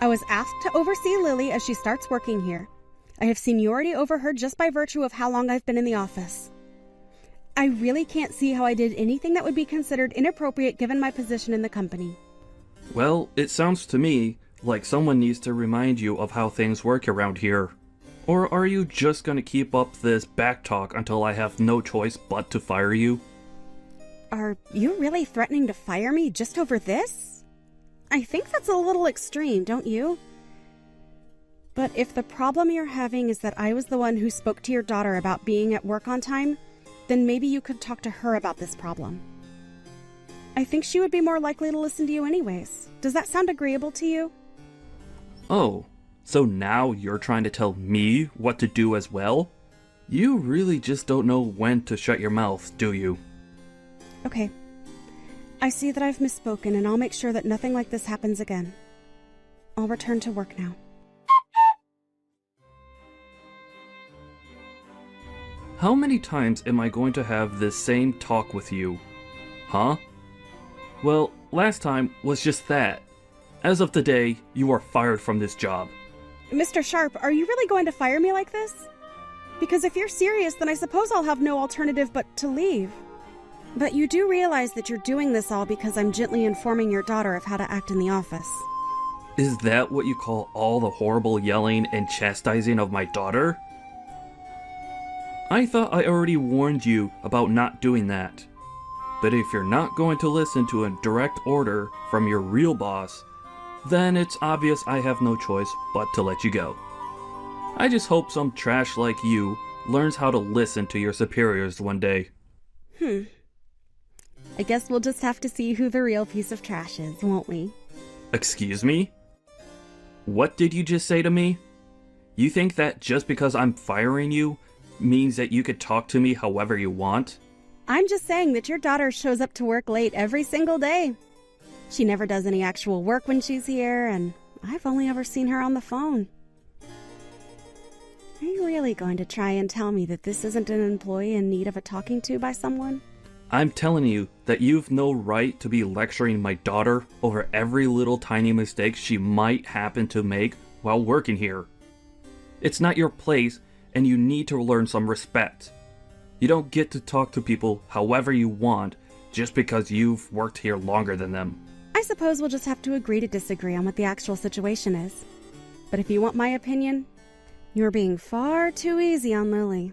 I was asked to oversee Lily as she starts working here. I have seniority over her just by virtue of how long I've been in the office. I really can't see how I did anything that would be considered inappropriate given my position in the company. Well, it sounds to me like someone needs to remind you of how things work around here. Or are you just gonna keep up this backtalk until I have no choice but to fire you? Are you really threatening to fire me just over this? I think that's a little extreme, don't you? But if the problem you're having is that I was the one who spoke to your daughter about being at work on time, then maybe you could talk to her about this problem. I think she would be more likely to listen to you anyways. Does that sound agreeable to you? Oh, so now you're trying to tell me what to do as well? You really just don't know when to shut your mouth, do you? Okay. I see that I've misspoken, and I'll make sure that nothing like this happens again. I'll return to work now. How many times am I going to have this same talk with you? Huh? Well, last time was just that. As of today, you are fired from this job. Mr. Sharp, are you really going to fire me like this? Because if you're serious, then I suppose I'll have no alternative but to leave. But you do realize that you're doing this all because I'm gently informing your daughter of how to act in the office. Is that what you call all the horrible yelling and chastising of my daughter? I thought I already warned you about not doing that. But if you're not going to listen to a direct order from your real boss, then it's obvious I have no choice but to let you go. I just hope some trash like you learns how to listen to your superiors one day. I guess we'll just have to see who the real piece of trash is, won't we? Excuse me? What did you just say to me? You think that just because I'm firing you means that you could talk to me however you want? I'm just saying that your daughter shows up to work late every single day. She never does any actual work when she's here, and I've only ever seen her on the phone. Are you really going to try and tell me that this isn't an employee in need of a talking to by someone? I'm telling you that you've no right to be lecturing my daughter over every little tiny mistake she might happen to make while working here. It's not your place, and you need to learn some respect. You don't get to talk to people however you want just because you've worked here longer than them. I suppose we'll just have to agree to disagree on what the actual situation is. But if you want my opinion, you're being far too easy on Lily.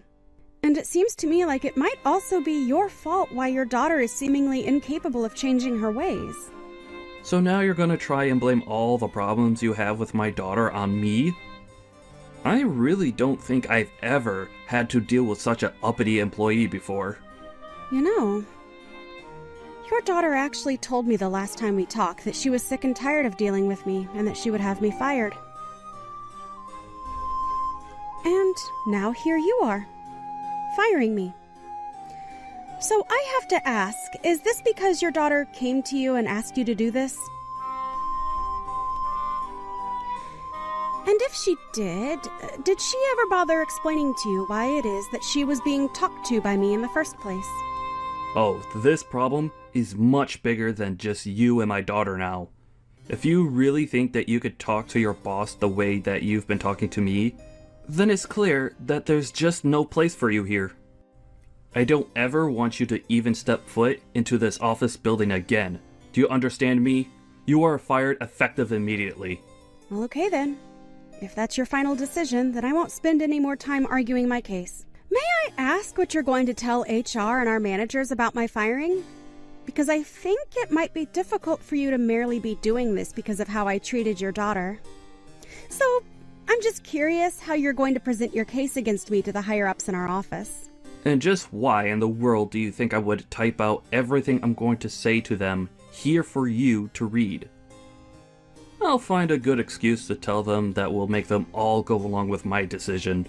And it seems to me like it might also be your fault why your daughter is seemingly incapable of changing her ways. So now you're gonna try and blame all the problems you have with my daughter on me? I really don't think I've ever had to deal with such an uppity employee before. You know, your daughter actually told me the last time we talked that she was sick and tired of dealing with me and that she would have me fired. And now here you are, firing me. So I have to ask, is this because your daughter came to you and asked you to do this? And if she did she ever bother explaining to you why it is that she was being talked to by me in the first place? Oh, this problem is much bigger than just you and my daughter now. If you really think that you could talk to your boss the way that you've been talking to me, then it's clear that there's just no place for you here. I don't ever want you to even step foot into this office building again. Do you understand me? You are fired effective immediately. Well, okay then. If that's your final decision, then I won't spend any more time arguing my case. May I ask what you're going to tell HR and our managers about my firing? Because I think it might be difficult for you to merely be doing this because of how I treated your daughter. So, I'm just curious how you're going to present your case against me to the higher-ups in our office. And just why in the world do you think I would type out everything I'm going to say to them here for you to read? I'll find a good excuse to tell them that will make them all go along with my decision.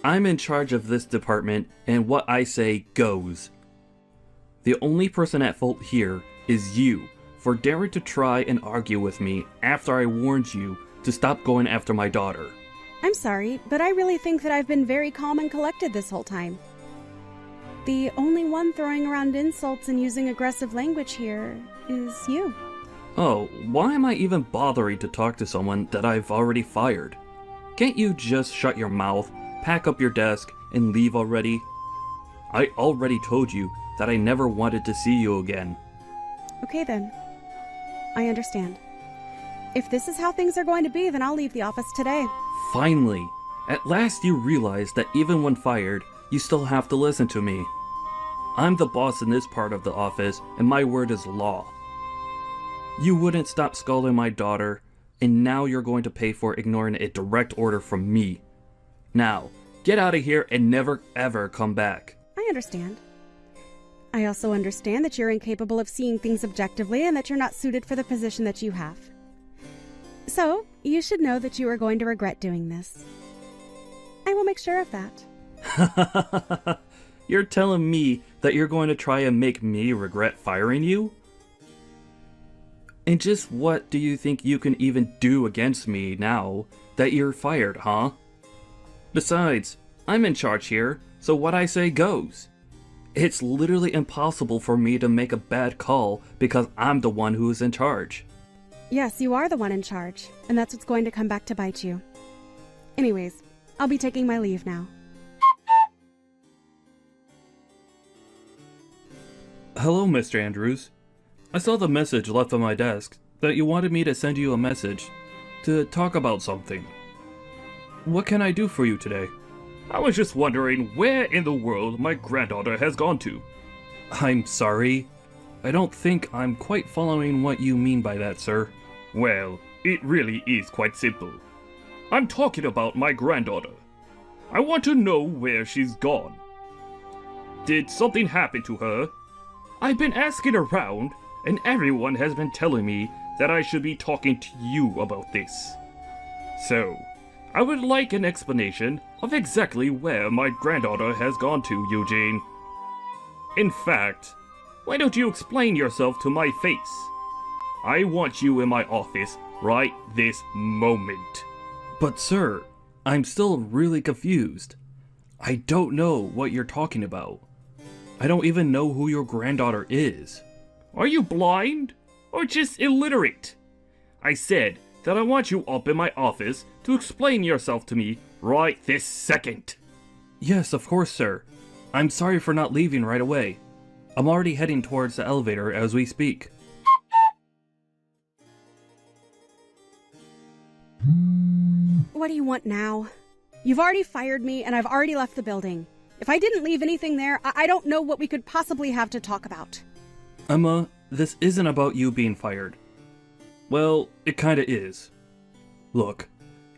I'm in charge of this department, and what I say goes. The only person at fault here is you for daring to try and argue with me after I warned you to stop going after my daughter. I'm sorry, but I really think that I've been very calm and collected this whole time. The only one throwing around insults and using aggressive language here is you. Oh, why am I even bothering to talk to someone that I've already fired? Can't you just shut your mouth, pack up your desk, and leave already? I already told you that I never wanted to see you again. Okay then. I understand. If this is how things are going to be, then I'll leave the office today. Finally! At last you realize that even when fired, you still have to listen to me. I'm the boss in this part of the office, and my word is law. You wouldn't stop scolding my daughter, and now you're going to pay for ignoring a direct order from me. Now, get out of here and never ever come back. I understand. I also understand that you're incapable of seeing things objectively and that you're not suited for the position that you have. So, you should know that you are going to regret doing this. I will make sure of that. You're telling me that you're going to try and make me regret firing you? And just what do you think you can even do against me now that you're fired, huh? Besides, I'm in charge here, so what I say goes. It's literally impossible for me to make a bad call because I'm the one who is in charge. Yes, you are the one in charge, and that's what's going to come back to bite you. Anyways, I'll be taking my leave now. Hello, Mr. Andrews. I saw the message left on my desk that you wanted me to send you a message to talk about something. What can I do for you today? I was just wondering where in the world my granddaughter has gone to. I'm sorry. I don't think I'm quite following what you mean by that, sir. Well, it really is quite simple. I'm talking about my granddaughter. I want to know where she's gone. Did something happen to her? I've been asking around, and everyone has been telling me that I should be talking to you about this. So, I would like an explanation of exactly where my granddaughter has gone to, Eugene. In fact, why don't you explain yourself to my face? I want you in my office right this moment. But sir, I'm still really confused. I don't know what you're talking about. I don't even know who your granddaughter is. Are you blind? Or just illiterate? I said that I want you up in my office to explain yourself to me right this second. Yes, of course, sir. I'm sorry for not leaving right away. I'm already heading towards the elevator as we speak. What do you want now? You've already fired me, and I've already left the building. If I didn't leave anything there, I don't know what we could possibly have to talk about. Emma, this isn't about you being fired. Well, it kinda is. Look,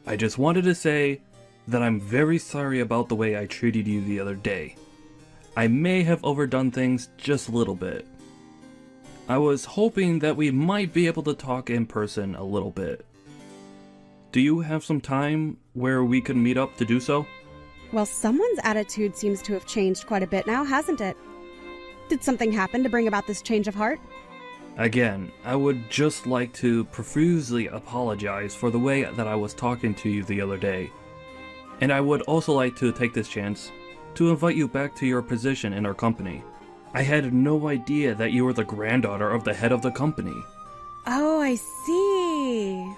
I just wanted to say that I'm very sorry about the way I treated you the other day. I may have overdone things just a little bit. I was hoping that we might be able to talk in person a little bit. Do you have some time where we could meet up to do so? Well, someone's attitude seems to have changed quite a bit now, hasn't it? Did something happen to bring about this change of heart? Again, I would just like to profusely apologize for the way that I was talking to you the other day. And I would also like to take this chance to invite you back to your position in our company. I had no idea that you were the granddaughter of the head of the company. Oh, I see.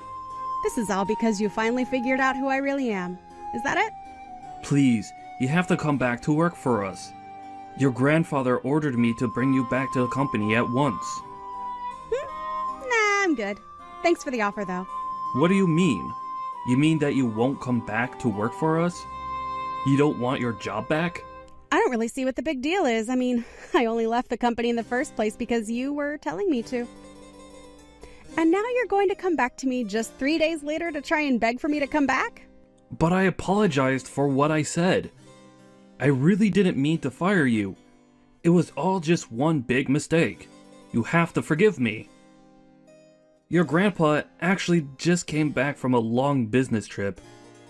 This is all because you finally figured out who I really am. Is that it? Please, you have to come back to work for us. Your grandfather ordered me to bring you back to the company at once. Nah, I'm good. Thanks for the offer, though. What do you mean? You mean that you won't come back to work for us? You don't want your job back? I don't really see what the big deal is. I mean, I only left the company in the first place because you were telling me to. And now you're going to come back to me just 3 days later to try and beg for me to come back? But I apologized for what I said. I really didn't mean to fire you. It was all just one big mistake. You have to forgive me. Your grandpa actually just came back from a long business trip,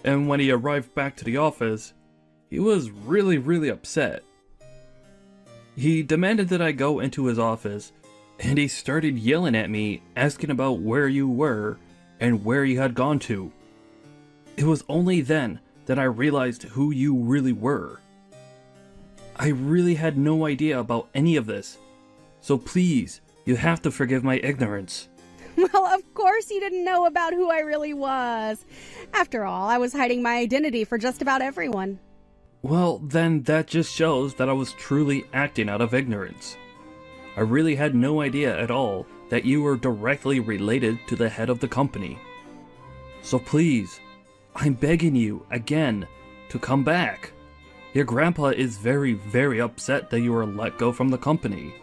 and when he arrived back to the office, he was really upset. He demanded that I go into his office, and he started yelling at me, asking about where you were and where you had gone to. It was only then that I realized who you really were. I really had no idea about any of this, so please, you have to forgive my ignorance. Well, of course you didn't know about who I really was. After all, I was hiding my identity for just about everyone. Well, then that just shows that I was truly acting out of ignorance. I really had no idea at all that you were directly related to the head of the company. So please, I'm begging you, again, to come back. Your grandpa is very upset that you were let go from the company.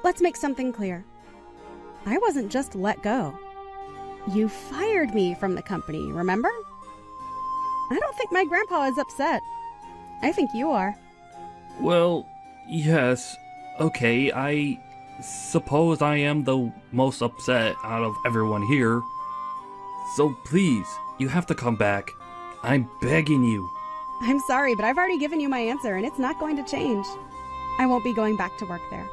Let's make something clear. I wasn't just let go. You fired me from the company, remember? I don't think my grandpa is upset. I think you are. Well, yes. Okay, I suppose I am the most upset out of everyone here. So please, you have to come back. I'm begging you. I'm sorry, but I've already given you my answer, and it's not going to change. I won't be going back to work there.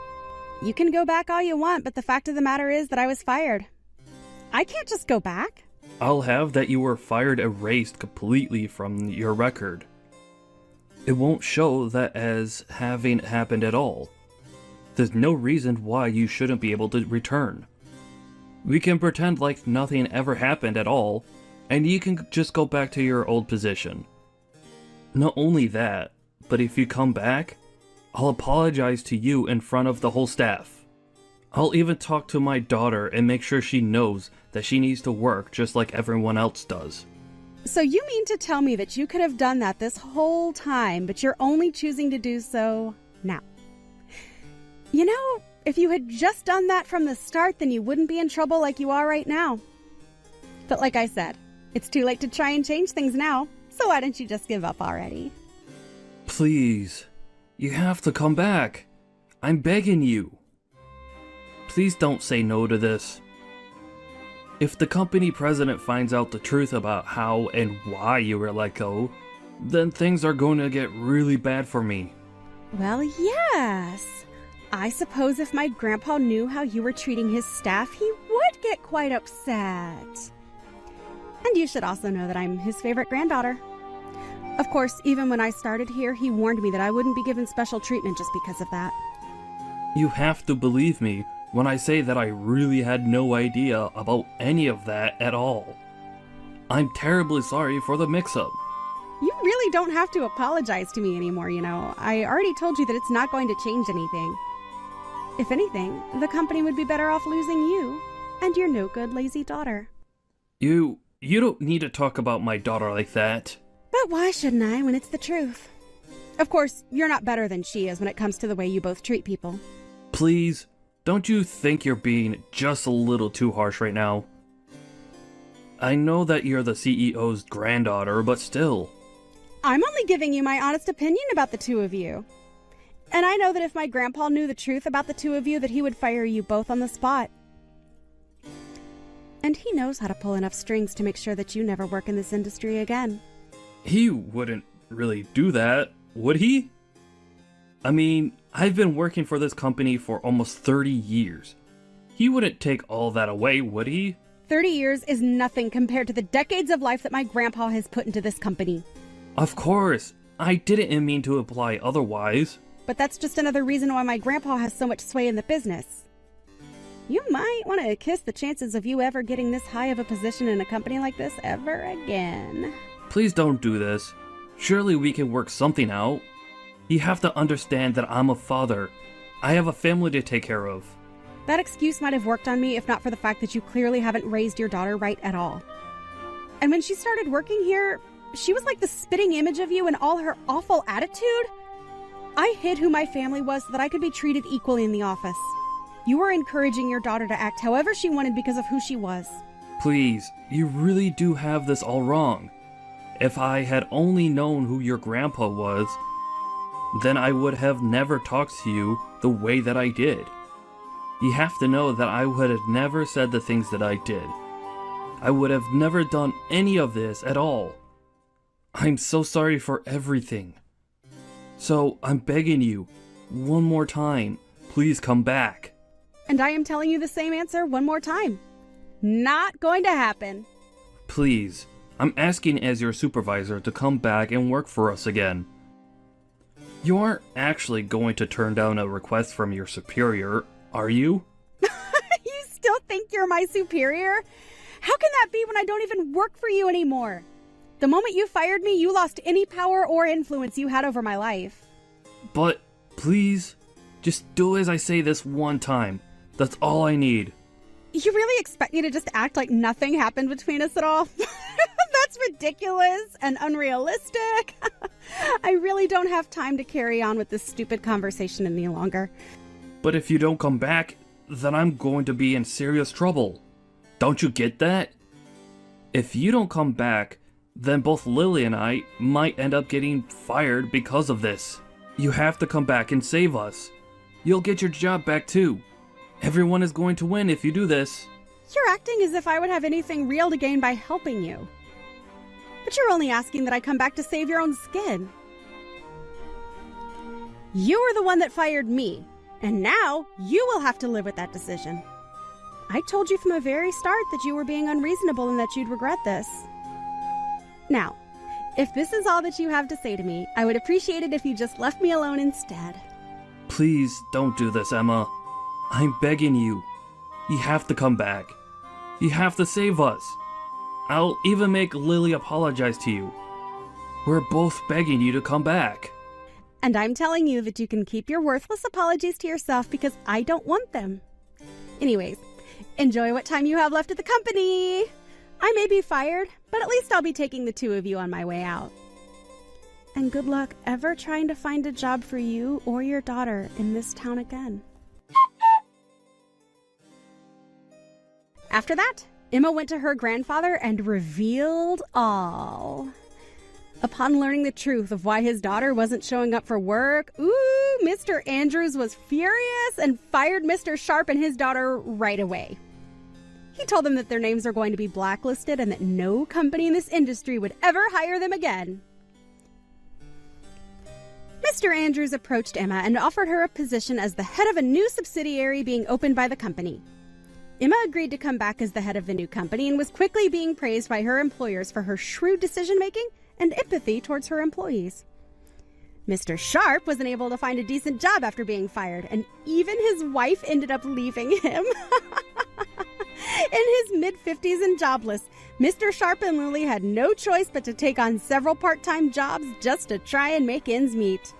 You can go back all you want, but the fact of the matter is that I was fired. I can't just go back. I'll have that you were fired erased completely from your record. it won't show that as having happened at all. There's no reason why you shouldn't be able to return. We can pretend like nothing ever happened at all, and you can just go back to your old position. Not only that, but if you come back, I'll apologize to you in front of the whole staff. I'll even talk to my daughter and make sure she knows that she needs to work just like everyone else does. So you mean to tell me that you could have done that this whole time, but you're only choosing to do so now? You know, if you had just done that from the start, then you wouldn't be in trouble like you are right now. But like I said, it's too late to try and change things now, so why don't you just give up already? Please, you have to come back. I'm begging you. Please don't say no to this. If the company president finds out the truth about how and why you were let go, then things are going to get really bad for me. Well, yes. I suppose if my grandpa knew how you were treating his staff, he would get quite upset. And you should also know that I'm his favorite granddaughter. Of course, even when I started here, he warned me that I wouldn't be given special treatment just because of that. You have to believe me when I say that I really had no idea about any of that at all. I'm terribly sorry for the mix-up. You really don't have to apologize to me anymore, you know. I already told you that it's not going to change anything. If anything, the company would be better off losing you and your no-good, lazy daughter. You don't need to talk about my daughter like that. But why shouldn't I when it's the truth? Of course, you're not better than she is when it comes to the way you both treat people. Please, don't you think you're being just a little too harsh right now? I know that you're the CEO's granddaughter, but still. I'm only giving you my honest opinion about the two of you. And I know that if my grandpa knew the truth about the two of you, that he would fire you both on the spot. And he knows how to pull enough strings to make sure that you never work in this industry again. He wouldn't really do that, would he? I mean, I've been working for this company for almost 30 years. He wouldn't take all that away, would he? 30 years is nothing compared to the decades of life that my grandpa has put into this company. Of course, I didn't mean to imply otherwise. But that's just another reason why my grandpa has so much sway in the business. You might want to kiss the chances of you ever getting this high of a position in a company like this ever again. Please don't do this. Surely we can work something out. You have to understand that I'm a father. I have a family to take care of. That excuse might have worked on me if not for the fact that you clearly haven't raised your daughter right at all. And when she started working here, she was like the spitting image of you and all her awful attitude. I hid who my family was so that I could be treated equally in the office. You were encouraging your daughter to act however she wanted because of who she was. Please, you really do have this all wrong. If I had only known who your grandpa was, then I would have never talked to you the way that I did. You have to know that I would have never said the things that I did. I would have never done any of this at all. I'm so sorry for everything. So I'm begging you, one more time, please come back. And I am telling you the same answer one more time. Not going to happen. Please, I'm asking as your supervisor to come back and work for us again. You aren't actually going to turn down a request from your superior, are you? You still think you're my superior? How can that be when I don't even work for you anymore? The moment you fired me, you lost any power or influence you had over my life. But, please, just do as I say this one time. That's all I need. You really expect me to just act like nothing happened between us at all? That's ridiculous and unrealistic. I really don't have time to carry on with this stupid conversation any longer. But if you don't come back, then I'm going to be in serious trouble. Don't you get that? If you don't come back, then both Lily and I might end up getting fired because of this. You have to come back and save us. You'll get your job back too. Everyone is going to win if you do this. You're acting as if I would have anything real to gain by helping you. But you're only asking that I come back to save your own skin. You were the one that fired me, and now you will have to live with that decision. I told you from the very start that you were being unreasonable and that you'd regret this. Now, If this is all that you have to say to me, I would appreciate it if you just left me alone instead. Please don't do this, Emma. I'm begging you. You have to come back. You have to save us. I'll even make Lily apologize to you. We're both begging you to come back. And I'm telling you that you can keep your worthless apologies to yourself because I don't want them. Anyways, enjoy what time you have left at the company. I may be fired, but at least I'll be taking the two of you on my way out. And good luck ever trying to find a job for you or your daughter in this town again. After that, Emma went to her grandfather and revealed all. Upon learning the truth of why his daughter wasn't showing up for work, Mr. Andrews was furious and fired Mr. Sharp and his daughter right away. He told them that their names are going to be blacklisted and that no company in this industry would ever hire them again. Mr. Andrews approached Emma and offered her a position as the head of a new subsidiary being opened by the company. Emma agreed to come back as the head of the new company and was quickly being praised by her employers for her shrewd decision-making and empathy towards her employees. Mr. Sharp wasn't able to find a decent job after being fired, and even his wife ended up leaving him. In his mid-50s and jobless, Mr. Sharp and Lily had no choice but to take on several part-time jobs just to try and make ends meet.